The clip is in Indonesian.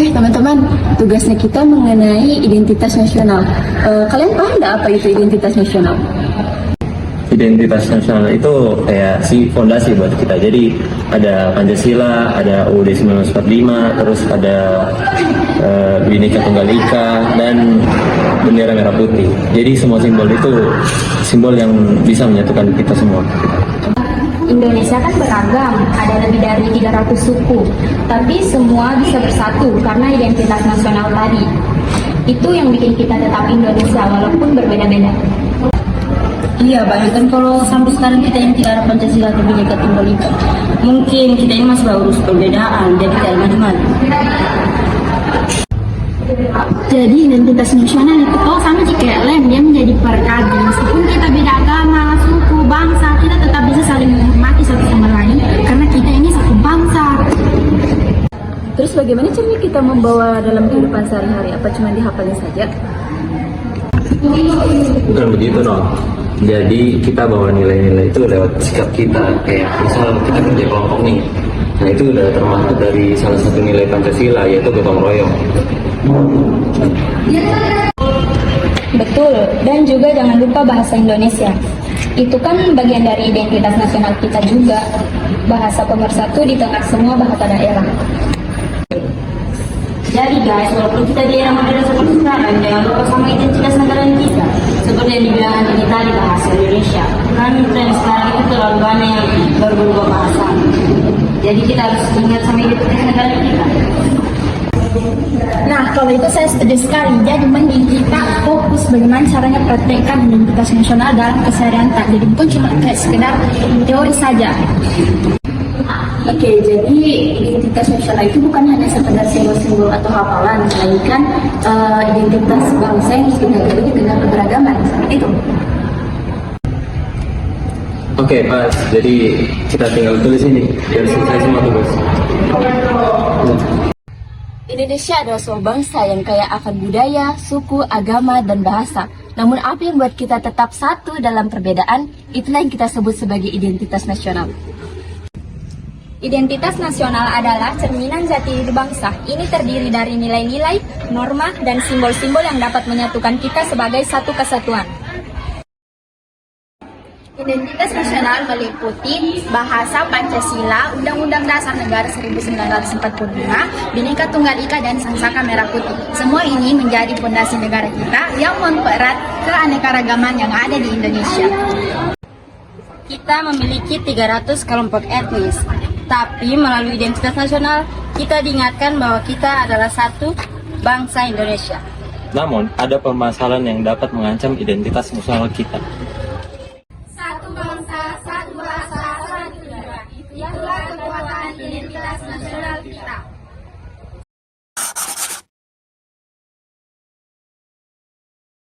Teman-teman, tugasnya kita mengenai identitas nasional. Kalian paham nggak apa itu identitas nasional? Identitas nasional itu kayak fondasi buat kita. Jadi ada Pancasila, ada UUD 1945, terus ada Bhinneka Tunggal Ika, dan bendera merah putih. Jadi semua simbol itu simbol yang bisa menyatukan kita semua. Indonesia kan beragam, ada lebih dari 300 suku, tapi semua bisa bersatu karena identitas nasional tadi. Itu yang bikin kita tetap Indonesia walaupun berbeda-beda. Iya, bahkan kalau sampai sekarang kita yang tidak ada Pancasila atau Bhinneka Tunggal Ika, mungkin kita ini masih urus perbedaan, jadi tidak maju-maju. Jadi identitas nasional itu sama jika lem, dia menjadi perekat. Meskipun kita beda agama, suku, bangsa, kita tetap bisa saling menghormati satu sama lain karena kita ini satu bangsa. Terus bagaimana caranya kita membawa dalam kehidupan sehari-hari? Apa cuma dihafalin saja? Bukan begitu, no. Jadi kita bawa nilai-nilai itu lewat sikap kita. Kayak misal kita kerja kelompok nih, nah itu udah termasuk dari salah satu nilai Pancasila, yaitu gotong royong. Betul, dan juga jangan lupa bahasa Indonesia. Itu kan bagian dari identitas nasional kita juga. Bahasa pemersatu di tengah semua bahasa daerah. Jadi guys, walaupun kita di era modern seperti sekarang, jangan lupa sama identitas negara kita. Seperti yang dibilang Antoni tadi, bahasa Indonesia. Kan tren sekarang itu terlalu banyak yang berubah bahasa. Jadi kita harus ingat sama identitas negara kita. Nah, kalau itu saya setuju sekali. Jadi mending kita fokus bagaimana caranya praktekkan identitas nasional dalam keseharian tak. Jadi bukan cuma kayak sekedar teori saja. Oke, jadi identitas nasional itu bukan hanya sekedar simbol-simbol atau hafalan, melainkan identitas bangsa yang digadai dengan keberagaman, seperti itu. Oke, pas. Jadi kita tinggal tulis ini biar selesai semua tugas. Indonesia adalah sebuah bangsa yang kaya akan budaya, suku, agama, dan bahasa. Namun apa yang membuat kita tetap satu dalam perbedaan, itulah yang kita sebut sebagai identitas nasional. Identitas nasional adalah cerminan jati diri bangsa. Ini terdiri dari nilai-nilai, norma, dan simbol-simbol yang dapat menyatukan kita sebagai satu kesatuan. Identitas nasional meliputi bahasa Pancasila, Undang-Undang Dasar Negara 1945, Bhinneka Tunggal Ika, dan Sangsaka Merah Putih. Semua ini menjadi fondasi negara kita yang mempererat keanekaragaman yang ada di Indonesia. Kita memiliki 300 kelompok etnis, tapi melalui identitas nasional, kita diingatkan bahwa kita adalah satu bangsa Indonesia. Namun, ada permasalahan yang dapat mengancam identitas nasional kita.